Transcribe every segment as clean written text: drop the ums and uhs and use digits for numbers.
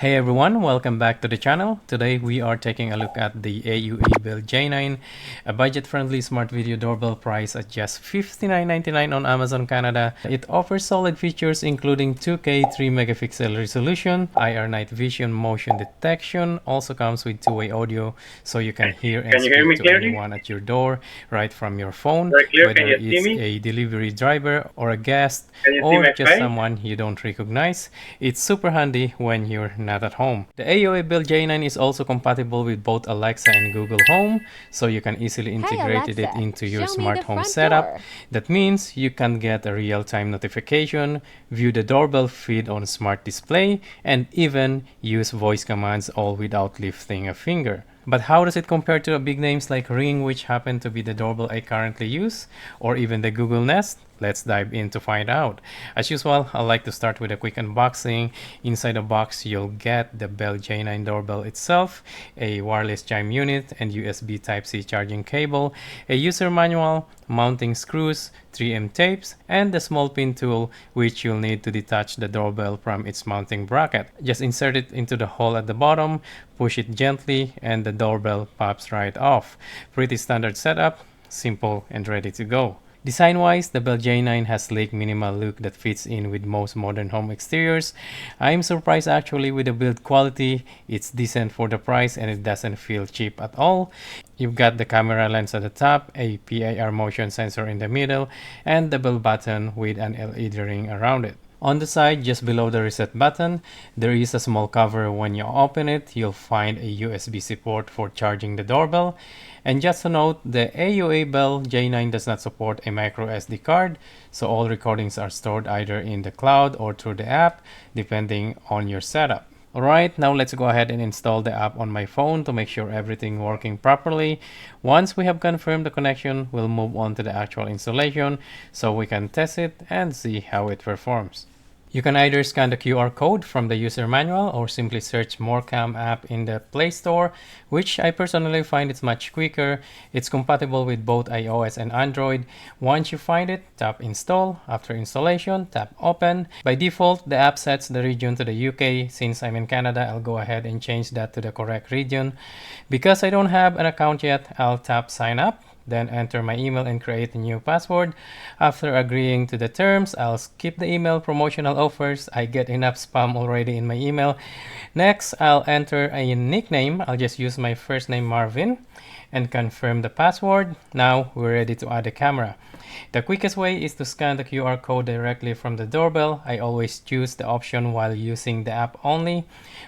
Hey everyone, welcome back to the channel. Today we are taking a look at the AUE Build J9, a budget-friendly smart video doorbell priced at just $59.99 on Amazon Canada. It offers solid features including 2K 3-megapixel resolution, IR night vision motion detection, also comes with two-way audio so you can hear and Can you hear speak me to clearly? anyone at your door right from your phone, Very clear. Can whether you see it's me? a delivery driver or a guest Can you see or my just face? someone you don't recognize. It's super handy when you're not at home. The AUE Build J9 is also compatible with both Alexa and Google Home, so you can easily integrate it into your smart home setup. That means you can get a real-time notification, view the doorbell feed on smart display, and even use voice commands all without lifting a finger. But how does it compare to big names like Ring, which happen to be the doorbell I currently use, or even the Google Nest? Let's dive in to find out. As usual, I like to start with a quick unboxing. Inside the box, you'll get the Bell J9 doorbell itself, a wireless chime unit and USB Type-C charging cable, a user manual, mounting screws, 3M tapes, and the small pin tool which you'll need to detach the doorbell from its mounting bracket. Just insert it into the hole at the bottom, push it gently, and the doorbell pops right off. Pretty standard setup, simple and ready to go. Design-wise, the Bell J9 has sleek minimal look that fits in with most modern home exteriors. I'm surprised actually with the build quality. It's decent for the price and it doesn't feel cheap at all. You've got the camera lens at the top, a PIR motion sensor in the middle, and the bell button with an LED ring around it. On the side, just below the reset button, there is a small cover. When you open it, you'll find a USB-C port for charging the doorbell. And just to note, the AUE Bell J9 does not support a micro SD card, so all recordings are stored either in the cloud or through the app, depending on your setup. Alright, now let's go ahead and install the app on my phone to make sure everything working properly. Once we have confirmed the connection, we'll move on to the actual installation so we can test it and see how it performs. You can either scan the QR code from the user manual or simply search Morecam app in the Play Store, which I personally find it's much quicker. It's compatible with both iOS and Android. Once you find it, tap install. After installation, tap open. By default, the app sets the region to the UK. Since I'm in Canada, I'll go ahead and change that to the correct region. Because I don't have an account yet, I'll tap sign up. Then enter my email and create a new password. After agreeing to the terms, I'll skip the email promotional offers. I get enough spam already in my email. Next, I'll enter a nickname. I'll just use my first name Marvin and confirm the password. Now we're ready to add a camera. The quickest way is to scan the QR code directly from the doorbell. I always choose the option while using the app only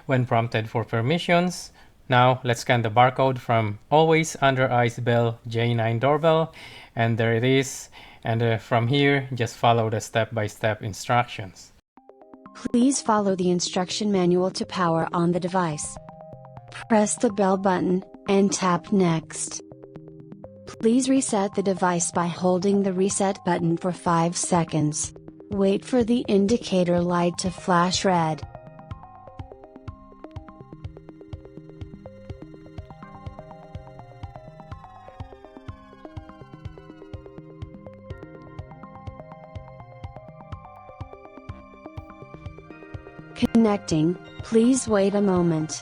when prompted for permissions. Now let's scan the barcode from Always Under Eyes Bell J9 doorbell, and there it is. And from here, just follow the step-by-step instructions. Please follow the instruction manual to power on the device. Press the bell button, and tap Next. Please reset the device by holding the reset button for 5 seconds. Wait for the indicator light to flash red. Connecting, please wait a moment.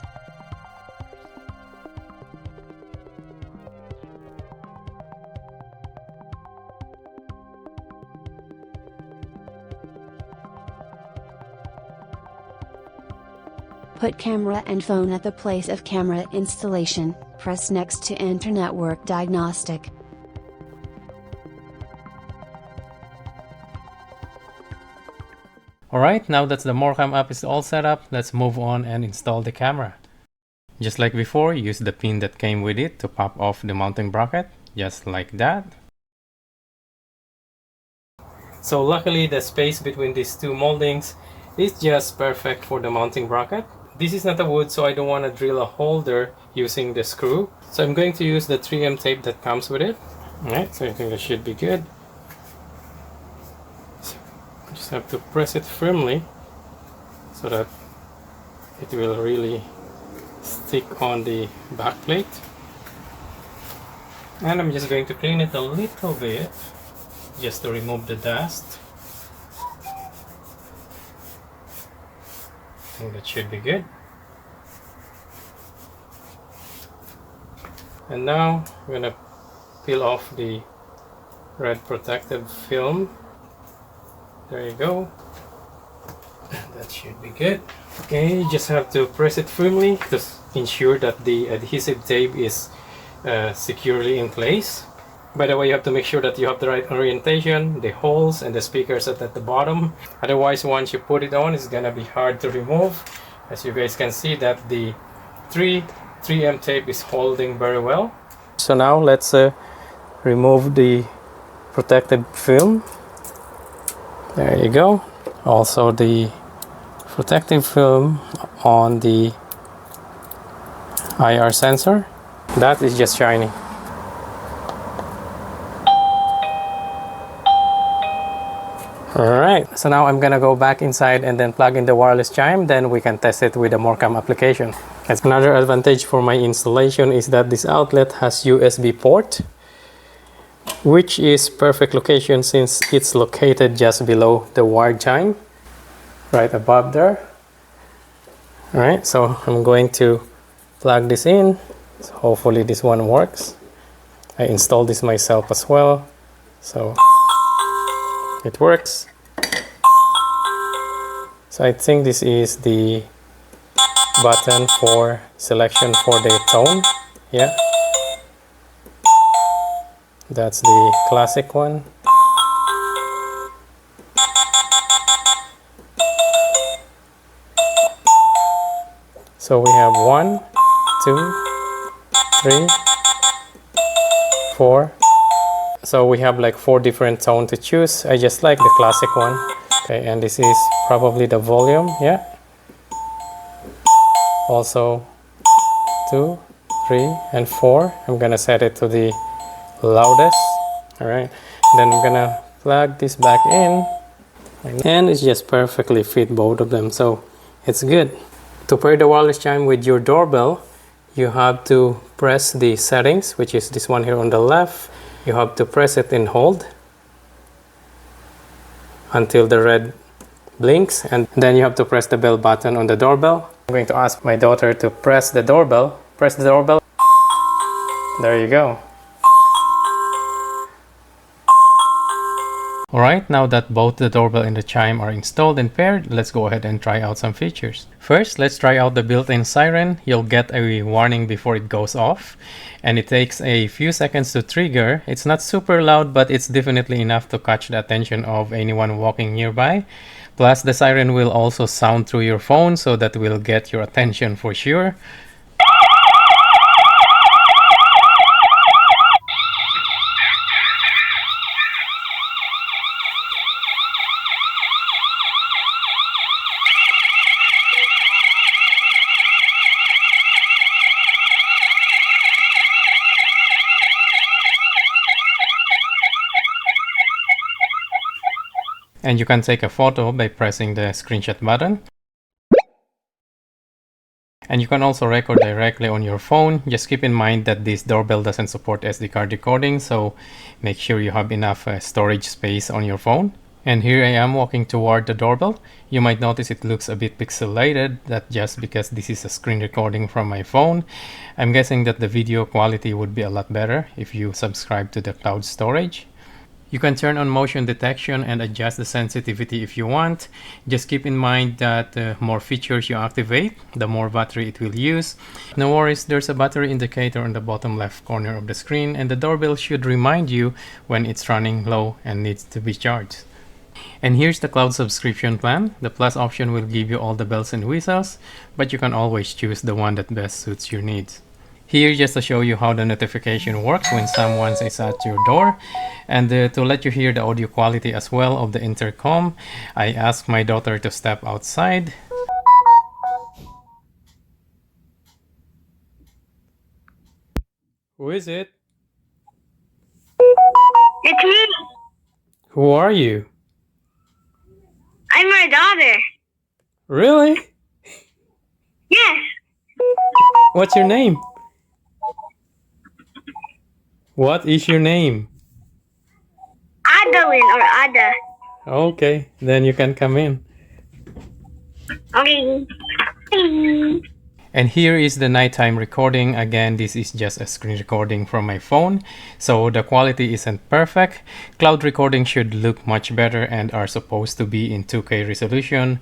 Put camera and phone at the place of camera installation, press next to enter network diagnostic. Alright, now that the Morecam app is all set up, let's move on and install the camera. Just like before, use the pin that came with it to pop off the mounting bracket, just like that. So luckily the space between these two moldings is just perfect for the mounting bracket. This is not a wood, so I don't want to drill a hole there using the screw. So I'm going to use the 3M tape that comes with it. Alright, so I think that should be good. Just have to press it firmly so that it will really stick on the back plate. And I'm just going to clean it a little bit just to remove the dust. I think that should be good. And now I'm gonna peel off the red protective film. There you go. That should be good. Okay, you just have to press it firmly to ensure that the adhesive tape is securely in place. By the way, you have to make sure that you have the right orientation, the holes and the speakers at the bottom. Otherwise, once you put it on, it's gonna be hard to remove. As you guys can see that the 3M tape is holding very well. So now let's remove the protective film. There you go. Also the protective film on the IR sensor. That is just shiny. Alright, so now I'm gonna go back inside and then plug in the wireless chime, then we can test it with the Morcam application. That's another advantage for my installation is that this outlet has USB port, which is perfect location since it's located just below the wired chime, right above there. Alright, so I'm going to plug this in, so hopefully this one works. I installed this myself as well, so it works. So I think this is the button for selection for the tone. Yeah, that's the classic one. So we have 1, 2, 3, 4. So we have like 4 different tones to choose. I just like the classic one. Okay, and this is probably the volume. Yeah. Also 2, 3, and 4. I'm gonna set it to the loudest. All right. Then I'm gonna plug this back in, and it's just perfectly fit both of them. So it's good. To pair the wireless chime with your doorbell, you have to press the settings, which is this one here on the left. You have to press it and hold until the red blinks, and then you have to press the bell button on the doorbell. I'm going to ask my daughter to press the doorbell. Press the doorbell. There you go. Alright, now that both the doorbell and the chime are installed and paired, let's go ahead and try out some features. First, let's try out the built-in siren. You'll get a warning before it goes off, and it takes a few seconds to trigger. It's not super loud, but it's definitely enough to catch the attention of anyone walking nearby. Plus, the siren will also sound through your phone, so that will get your attention for sure. And you can take a photo by pressing the screenshot button. And you can also record directly on your phone. Just keep in mind that this doorbell doesn't support SD card recording, so make sure you have enough storage space on your phone. And here I am walking toward the doorbell. You might notice it looks a bit pixelated. That's just because this is a screen recording from my phone. I'm guessing that the video quality would be a lot better if you subscribe to the cloud storage. You can turn on motion detection and adjust the sensitivity if you want. Just keep in mind that the more features you activate, the more battery it will use. No worries, there's a battery indicator on the bottom left corner of the screen, and the doorbell should remind you when it's running low and needs to be charged. And here's the cloud subscription plan. The plus option will give you all the bells and whistles, but you can always choose the one that best suits your needs. Here, just to show you how the notification works when someone is at your door, and to let you hear the audio quality as well of the intercom, I asked my daughter to step outside. Who is it? It's me. Who are you? I'm my daughter. Really? Yes. What's your name? What is your name? Idoing or Ada. Okay, then you can come in. Okay. And here is the nighttime recording. Again, this is just a screen recording from my phone, so the quality isn't perfect. Cloud recording should look much better and are supposed to be in 2K resolution.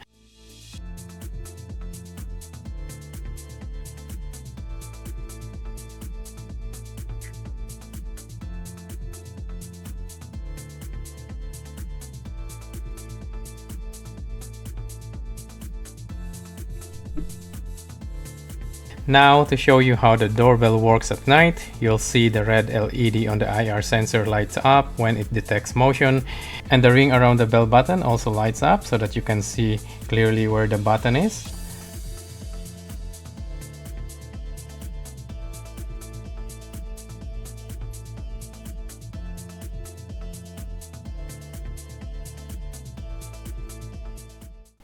Now to show you how the doorbell works at night, you'll see the red LED on the IR sensor lights up when it detects motion, and the ring around the bell button also lights up so that you can see clearly where the button is.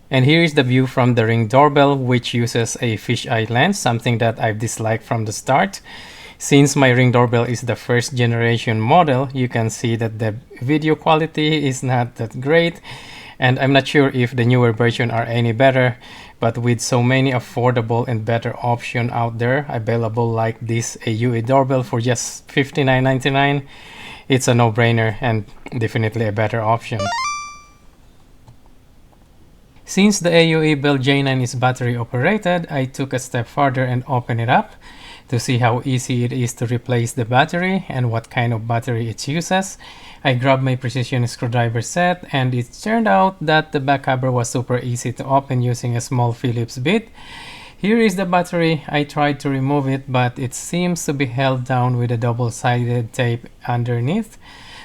And here is the view from the Ring doorbell, which uses a fisheye lens, something that I've disliked from the start. Since my Ring doorbell is the first generation model, you can see that the video quality is not that great, and I'm not sure if the newer version are any better, but with so many affordable and better options out there available, like this AUE doorbell for just $59.99, it's a no-brainer and definitely a better option. Since the AUE Bell J9 is battery operated, I took a step further and opened it up to see how easy it is to replace the battery and what kind of battery it uses. I grabbed my precision screwdriver set, and it turned out that the back cover was super easy to open using a small Phillips bit. Here is the battery. I tried to remove it, but it seems to be held down with a double-sided tape underneath,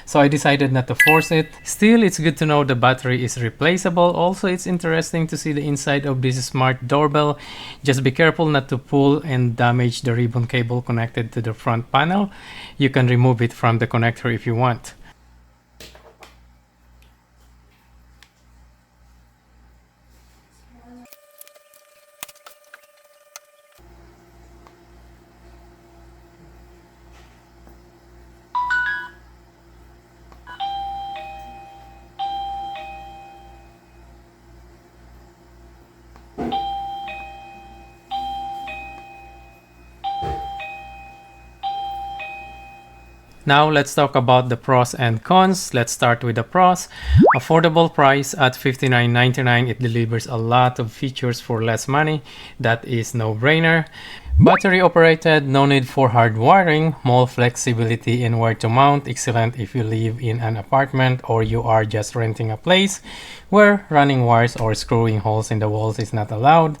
so I decided not to force it. Still, it's good to know the battery is replaceable. Also, it's interesting to see the inside of this smart doorbell. Just be careful not to pull and damage the ribbon cable connected to the front panel. You can remove it from the connector if you want. Now let's talk about the pros and cons. Let's start with the pros. Affordable price at $59.99. It delivers a lot of features for less money. That is no-brainer. Battery operated, no need for hard wiring, more flexibility in where to mount, excellent if you live in an apartment or you are just renting a place where running wires or screwing holes in the walls is not allowed.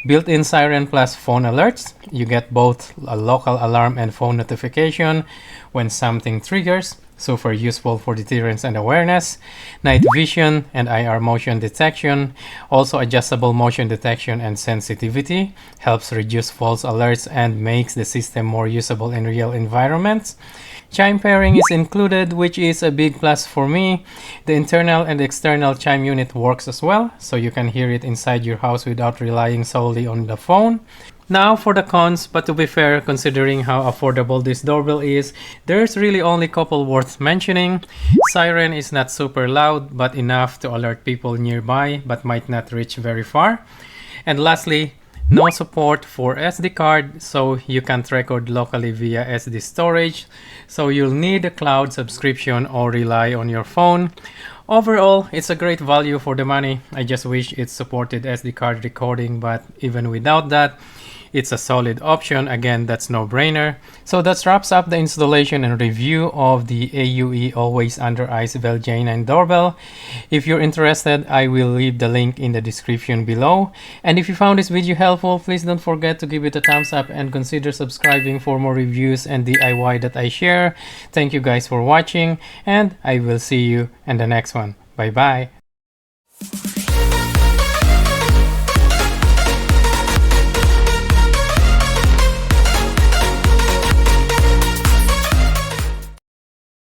Built-in siren plus phone alerts. You get both a local alarm and phone notification when something triggers. Super useful for deterrence and awareness. Night vision and IR motion detection. Also adjustable motion detection and sensitivity. Helps reduce false alerts and makes the system more usable in real environments. Chime pairing is included, which is a big plus for me. The internal and external chime unit works as well, so you can hear it inside your house without relying solely on the phone. Now for the cons, but to be fair, considering how affordable this doorbell is, there's really only a couple worth mentioning. Siren is not super loud, but enough to alert people nearby, but might not reach very far. And lastly, no support for SD card, so you can't record locally via SD storage, so you'll need a cloud subscription or rely on your phone. Overall, it's a great value for the money. I just wish it supported SD card recording, but even without that, it's a solid option. Again, that's no-brainer. So that wraps up the installation and review of the AUE Always Under Ice Bell J9 doorbell. If you're interested, I will leave the link in the description below. And if you found this video helpful, please don't forget to give it a thumbs up and consider subscribing for more reviews and DIY that I share. Thank you guys for watching, and I will see you in the next one. Bye bye.